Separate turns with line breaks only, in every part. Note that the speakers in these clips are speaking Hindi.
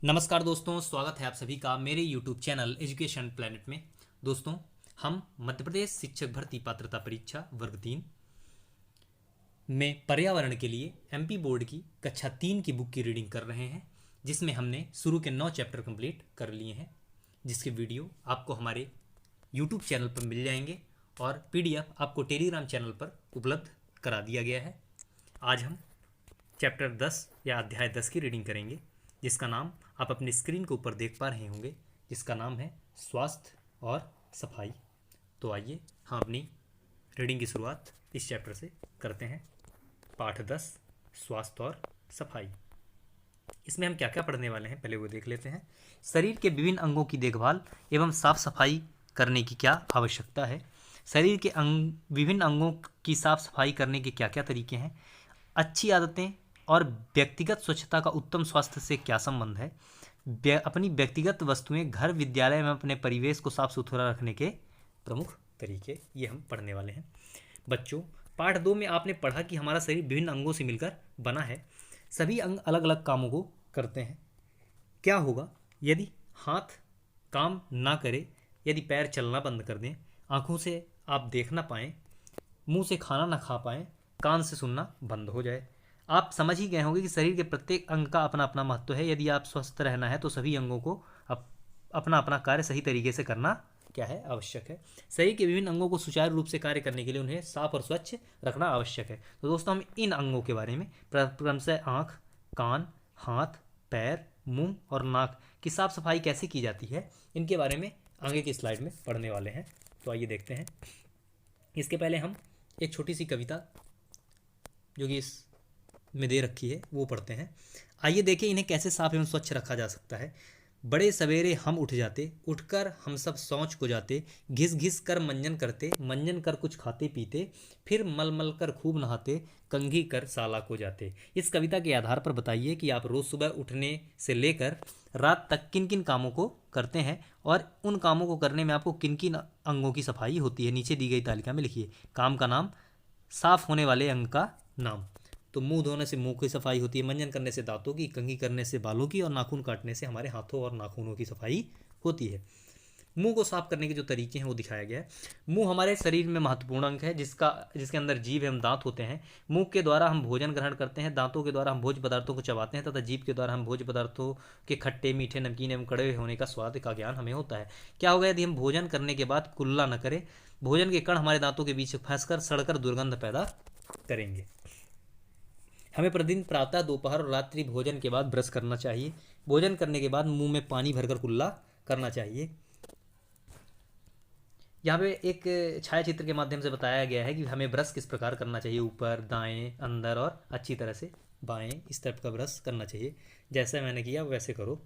नमस्कार दोस्तों, स्वागत है आप सभी का मेरे YouTube चैनल एजुकेशन प्लेनेट में। दोस्तों, हम मध्य प्रदेश शिक्षक भर्ती पात्रता परीक्षा वर्ग 3 में पर्यावरण के लिए MP बोर्ड की कक्षा 3 की बुक की रीडिंग कर रहे हैं, जिसमें हमने शुरू के 9 चैप्टर कंप्लीट कर लिए हैं, जिसके वीडियो आपको हमारे YouTube चैनल पर मिल जाएंगे और PDF आपको टेलीग्राम चैनल पर उपलब्ध करा दिया गया है। आज हम चैप्टर 10 या अध्याय 10 की रीडिंग करेंगे, जिसका नाम आप अपनी स्क्रीन के ऊपर देख पा रहे होंगे, जिसका नाम है स्वास्थ्य और सफाई। तो आइए हम अपनी रीडिंग की शुरुआत इस चैप्टर से करते हैं। पाठ 10 स्वास्थ्य और सफाई। इसमें हम क्या क्या पढ़ने वाले हैं पहले वो देख लेते हैं। शरीर के विभिन्न अंगों की देखभाल एवं साफ सफाई करने की क्या आवश्यकता है। शरीर के विभिन्न अंगों की साफ सफाई करने के क्या क्या तरीके हैं। अच्छी आदतें और व्यक्तिगत स्वच्छता का उत्तम स्वास्थ्य से क्या संबंध है। अपनी व्यक्तिगत वस्तुएं, घर, विद्यालय में अपने परिवेश को साफ सुथरा रखने के प्रमुख तरीके, ये हम पढ़ने वाले हैं। बच्चों, पाठ 2 में आपने पढ़ा कि हमारा शरीर विभिन्न अंगों से मिलकर बना है। सभी अंग अलग अलग कामों को करते हैं। क्या होगा यदि हाथ काम ना करे, यदि पैर चलना बंद कर दें, आँखों से आप देख ना पाएँ, मुंह से खाना ना खा पाएँ, कान से सुनना बंद हो जाए। आप समझ ही गए होंगे कि शरीर के प्रत्येक अंग का अपना अपना महत्व है। यदि आप स्वस्थ रहना है तो सभी अंगों को अपना अपना कार्य सही तरीके से करना क्या है, आवश्यक है। शरीर के विभिन्न अंगों को सुचारू रूप से कार्य करने के लिए उन्हें साफ और स्वच्छ रखना आवश्यक है। तो दोस्तों, हम इन अंगों के बारे में क्रमशः आँख, कान, हाथ, पैर, मुंह और नाक की साफ सफाई कैसे की जाती है, इनके बारे में आगे की स्लाइड में पढ़ने वाले हैं। तो आइए देखते हैं। इसके पहले हम एक छोटी सी कविता जो कि इस में दे रखी है वो पढ़ते हैं। आइए देखें इन्हें कैसे साफ एवं स्वच्छ रखा जा सकता है। बड़े सवेरे हम उठ जाते, उठकर हम सब शौच को जाते, घिस घिस कर मंजन करते, मंजन कर कुछ खाते पीते, फिर मल मल कर खूब नहाते, कंघी कर साला को जाते। इस कविता के आधार पर बताइए कि आप रोज़ सुबह उठने से लेकर रात तक किन किन कामों को करते हैं और उन कामों को करने में आपको किन किन अंगों की सफाई होती है। नीचे दी गई तालिका में लिखिए काम का नाम, साफ होने वाले अंग का नाम। तो मुंह धोने से मुंह की सफाई होती है, मंजन करने से दांतों की, कंघी करने से बालों की और नाखून काटने से हमारे हाथों और नाखूनों की सफाई होती है। मुंह को साफ करने के जो तरीके हैं वो दिखाया गया है। मुंह हमारे शरीर में महत्वपूर्ण अंग है, जिसके अंदर जीभ एवं दांत होते हैं। मुंह के द्वारा हम भोजन ग्रहण करते हैं, दांतों के द्वारा हम भोज्य पदार्थों को चबाते हैं तथा जीभ के द्वारा हम भोज्य पदार्थों के खट्टे, मीठे, नमकीन एवं कड़वे होने का स्वाद का ज्ञान हमें होता है। क्या होगा यदि हम भोजन करने के बाद कुल्ला न करें, भोजन के कण हमारे दांतों के बीच फंसकर सड़कर दुर्गंध पैदा करेंगे। हमें प्रतिदिन प्रातः, दोपहर और रात्रि भोजन के बाद ब्रश करना चाहिए। भोजन करने के बाद मुंह में पानी भरकर कुल्ला करना चाहिए। यहाँ पे एक छायाचित्र के माध्यम से बताया गया है कि हमें ब्रश किस प्रकार करना चाहिए। ऊपर, दाएं, अंदर और अच्छी तरह से बाएं, इस तरफ का ब्रश करना चाहिए। जैसा मैंने किया वैसे करो।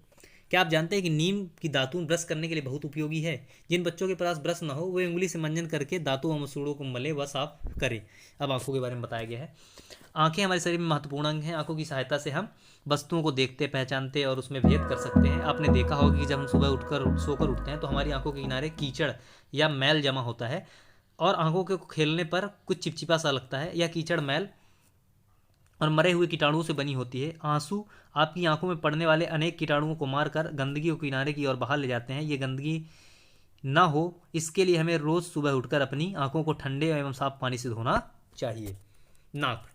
क्या आप जानते हैं कि नीम की दातून ब्रश करने के लिए बहुत उपयोगी है। जिन बच्चों के पास ब्रश न हो वे उंगली से मंजन करके दांतों व मसूड़ों को मले व साफ करें। अब आंखों के बारे में बताया गया है। आंखें हमारे शरीर में महत्वपूर्ण अंग हैं। आंखों की सहायता से हम वस्तुओं को देखते, पहचानते और उसमें भेद कर सकते हैं। आपने देखा होगा कि जब हम सुबह सोकर उठते हैं तो हमारी आंखों के किनारे कीचड़ या मैल जमा होता है और आंखों के खेलने पर कुछ चिपचिपा सा लगता है। यह कीचड़, मैल और मरे हुए कीटाणुओं से बनी होती है। आंसू आपकी आंखों में पड़ने वाले अनेक कीटाणुओं को मारकर गंदगी को किनारे की ओर बाहर ले जाते हैं। ये गंदगी ना हो इसके लिए हमें रोज़ सुबह उठकर अपनी आंखों को ठंडे एवं साफ पानी से धोना चाहिए। नाक,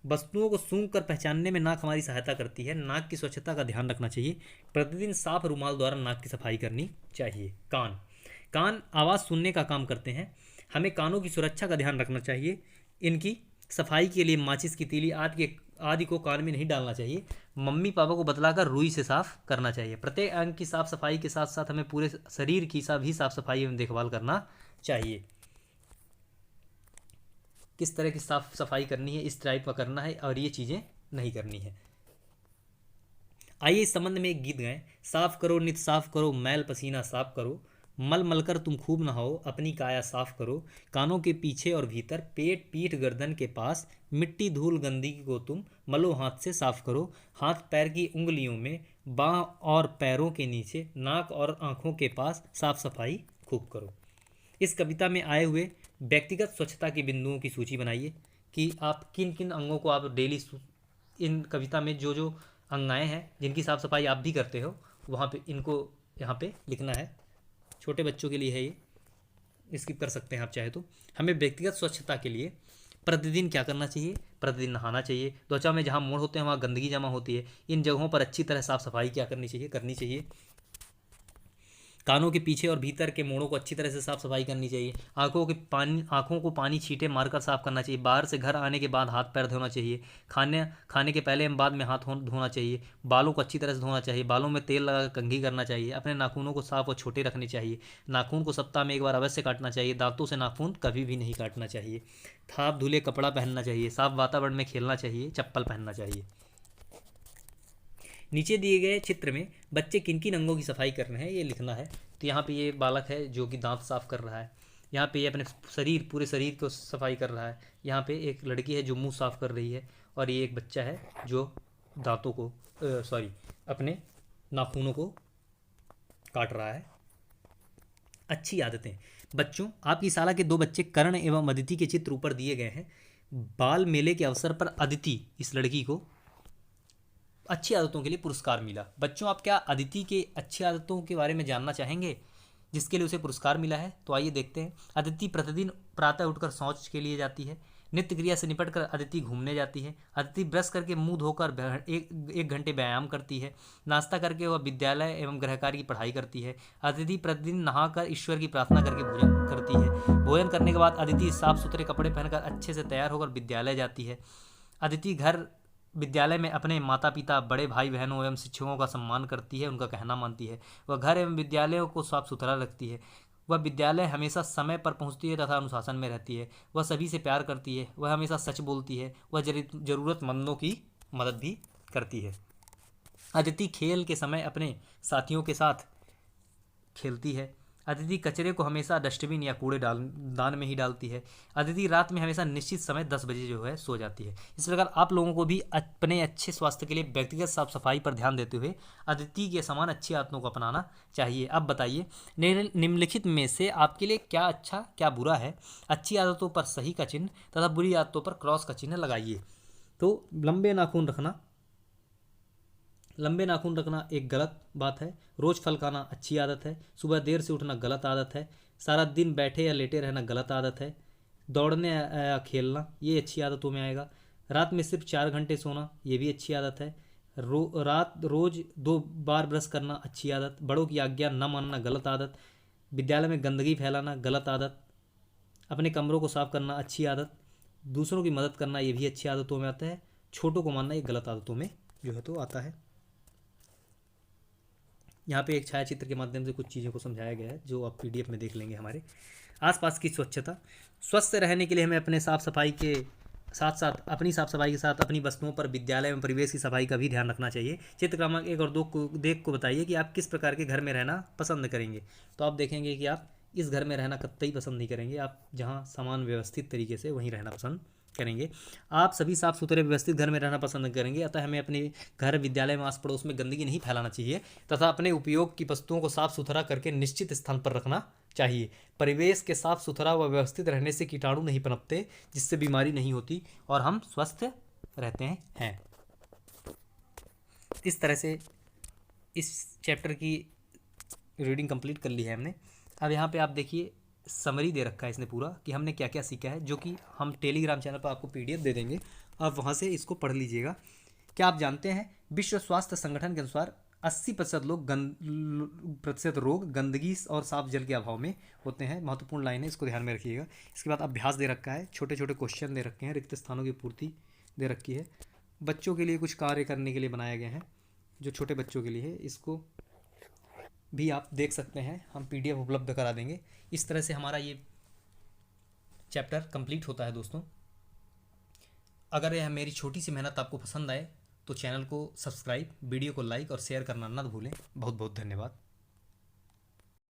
वस्तुओं को सूंघ कर पहचानने में नाक हमारी सहायता करती है। नाक की स्वच्छता का ध्यान रखना चाहिए। प्रतिदिन साफ रुमाल द्वारा नाक की सफाई करनी चाहिए। कान, कान आवाज़ सुनने का काम करते हैं। हमें कानों की सुरक्षा का ध्यान रखना चाहिए। इनकी सफाई के लिए माचिस की तीली आदि को कान में नहीं डालना चाहिए। मम्मी पापा को बतलाकर रुई से साफ करना चाहिए। प्रत्येक अंग की साफ सफाई के साथ साथ हमें पूरे शरीर की भी साफ सफाई एवं देखभाल करना चाहिए। किस तरह की साफ सफाई करनी है, इस टाइप का करना है और ये चीज़ें नहीं करनी है। आइए इस संबंध में एक गीत गाएं। साफ करो नित साफ करो, मैल पसीना साफ करो, मल मलकर तुम खूब नहाओ, अपनी काया साफ करो। कानों के पीछे और भीतर, पेट, पीठ, गर्दन के पास, मिट्टी, धूल, गंदगी को तुम मलो हाथ से साफ करो। हाथ पैर की उंगलियों में, बाँह और पैरों के नीचे, नाक और आँखों के पास साफ सफाई खूब करो। इस कविता में आए हुए व्यक्तिगत स्वच्छता के बिंदुओं की सूची बनाइए कि आप किन किन अंगों को आप डेली, इन कविता में जो जो अंगाएँ हैं जिनकी साफ़ सफाई आप भी करते हो, वहाँ पे इनको यहाँ पे लिखना है। छोटे बच्चों के लिए है ये, स्किप कर सकते हैं आप चाहे तो। हमें व्यक्तिगत स्वच्छता के लिए प्रतिदिन क्या करना चाहिए? प्रतिदिन नहाना चाहिए। त्वचा में जहाँ मोड़ होते हैं वहाँ गंदगी जमा होती है, इन जगहों पर अच्छी तरह साफ सफाई क्या करनी चाहिए? करनी चाहिए। कानों के पीछे और भीतर के मोड़ों को अच्छी तरह से साफ सफाई करनी चाहिए। आंखों को पानी छींटे मारकर साफ करना चाहिए। बाहर से घर आने के बाद हाथ पैर धोना चाहिए। खाने के पहले एवं बाद में हाथ धोना चाहिए। बालों को अच्छी तरह से धोना चाहिए। बालों में तेल लगाकर कंघी करना चाहिए। अपने नाखूनों को साफ और छोटे रखने चाहिए। नाखून को सप्ताह में एक बार अवश्य काटना चाहिए। दांतों से नाखून कभी भी नहीं काटना चाहिए। साफ धुले कपड़ा पहनना चाहिए। साफ वातावरण में खेलना चाहिए। चप्पल पहनना चाहिए। नीचे दिए गए चित्र में बच्चे किन किन अंगों की सफाई कर रहे हैं ये लिखना है। तो यहाँ पे ये बालक है जो कि दांत साफ कर रहा है। यहाँ पे ये अपने पूरे शरीर को सफाई कर रहा है। यहाँ पे एक लड़की है जो मुंह साफ कर रही है, और ये एक बच्चा है जो दांतों को अपने नाखूनों को काट रहा है। अच्छी आदतें। बच्चों, आपकी शाला के 2 बच्चे कर्ण एवं अदिति के चित्र ऊपर दिए गए हैं। बाल मेले के अवसर पर अदिति, इस लड़की को अच्छी आदतों के लिए पुरस्कार मिला। बच्चों, आप क्या अदिति के अच्छी आदतों के बारे में जानना चाहेंगे जिसके लिए उसे पुरस्कार मिला है? तो आइए देखते हैं। अदिति प्रतिदिन प्रातः उठकर शौच के लिए जाती है। नित्य क्रिया से निपटकर अदिति घूमने जाती है। अदिति ब्रश करके मुंह धोकर एक घंटे व्यायाम करती है। नाश्ता करके वह विद्यालय एवं गृहकार्य की पढ़ाई करती है। अदिति प्रतिदिन नहाकर ईश्वर की प्रार्थना करके भोजन करती है। भोजन करने के बाद अदिति साफ सुथरे कपड़े पहनकर अच्छे से तैयार होकर विद्यालय जाती है। अदिति विद्यालय में अपने माता पिता, बड़े भाई बहनों एवं शिक्षकों का सम्मान करती है, उनका कहना मानती है। वह घर एवं विद्यालयों को साफ सुथरा रखती है। वह विद्यालय हमेशा समय पर पहुंचती है तथा अनुशासन में रहती है। वह सभी से प्यार करती है। वह हमेशा सच बोलती है। वह ज़रूरतमंदों की मदद भी करती है। अदिति खेल के समय अपने साथियों के साथ खेलती है। अदिति कचरे को हमेशा डस्टबिन या दान में ही डालती है। अदिति रात में हमेशा निश्चित समय 10 बजे जो है सो जाती है। इस प्रकार आप लोगों को भी अपने अच्छे स्वास्थ्य के लिए व्यक्तिगत साफ सफाई पर ध्यान देते हुए अदिति के समान अच्छी आदतों को अपनाना चाहिए। अब बताइए, निम्नलिखित में से आपके लिए क्या अच्छा क्या बुरा है? अच्छी आदतों पर सही का चिन्ह तथा बुरी आदतों पर क्रॉस का चिन्ह लगाइए। तो लंबे नाखून रखना एक गलत बात है। रोज़ फल खाना अच्छी आदत है। सुबह देर से उठना गलत आदत है। सारा दिन बैठे या लेटे रहना गलत आदत है। दौड़ने या खेलना ये अच्छी आदतों में आएगा। रात में सिर्फ 4 घंटे सोना ये भी अच्छी आदत है। रोज़ 2 बार ब्रश करना अच्छी आदत। बड़ों की आज्ञा न मानना गलत आदत। विद्यालय में गंदगी फैलाना गलत आदत। अपने कमरों को साफ करना अच्छी आदत। दूसरों की मदद करना ये भी अच्छी आदतों में आता है। छोटों को मानना ये गलत आदतों में जो है तो आता है। यहाँ पे एक छायाचित्र के माध्यम से कुछ चीज़ों को समझाया गया है जो आप PDF में देख लेंगे। हमारे आसपास की स्वच्छता। स्वस्थ रहने के लिए हमें अपनी साफ सफाई के साथ अपनी वस्तुओं पर, विद्यालय एवं परिवेश की सफाई का भी ध्यान रखना चाहिए। चित्र क्रमांक 1 और 2 को बताइए कि आप किस प्रकार के घर में रहना पसंद करेंगे। तो आप देखेंगे कि आप इस घर में रहना कतई पसंद नहीं करेंगे। आप जहाँ सामान व्यवस्थित तरीके से वहीं रहना पसंद करेंगे। आप सभी साफ सुथरे व्यवस्थित घर में रहना पसंद करेंगे। अतः हमें अपने घर, विद्यालय में, आस पड़ोस में गंदगी नहीं फैलाना चाहिए तथा अपने उपयोग की वस्तुओं को साफ सुथरा करके निश्चित स्थान पर रखना चाहिए। परिवेश के साफ सुथरा व व्यवस्थित रहने से कीटाणु नहीं पनपते, जिससे बीमारी नहीं होती और हम स्वस्थ रहते हैं। इस तरह से इस चैप्टर की रीडिंग कंप्लीट कर ली है हमने। अब यहाँ पे आप देखिए समरी दे रखा है इसने पूरा कि हमने क्या क्या सीखा है, जो कि हम टेलीग्राम चैनल पर आपको PDF दे देंगे। आप वहाँ से इसको पढ़ लीजिएगा। क्या आप जानते हैं विश्व स्वास्थ्य संगठन के अनुसार 80% रोग गंदगी और साफ जल के अभाव में होते हैं। महत्वपूर्ण लाइन है, इसको ध्यान में रखिएगा। इसके बाद अभ्यास दे रखा है, छोटे छोटे क्वेश्चन दे रखे हैं, रिक्त स्थानों की पूर्ति दे रखी है। बच्चों के लिए कुछ कार्य करने के लिए बनाए गए हैं जो छोटे बच्चों के लिए है। इसको भी आप देख सकते हैं, हम PDF उपलब्ध करा देंगे। इस तरह से हमारा ये चैप्टर कंप्लीट होता है। दोस्तों, अगर यह मेरी छोटी सी मेहनत आपको पसंद आए तो चैनल को सब्सक्राइब, वीडियो को लाइक और शेयर करना न भूलें। बहुत बहुत धन्यवाद।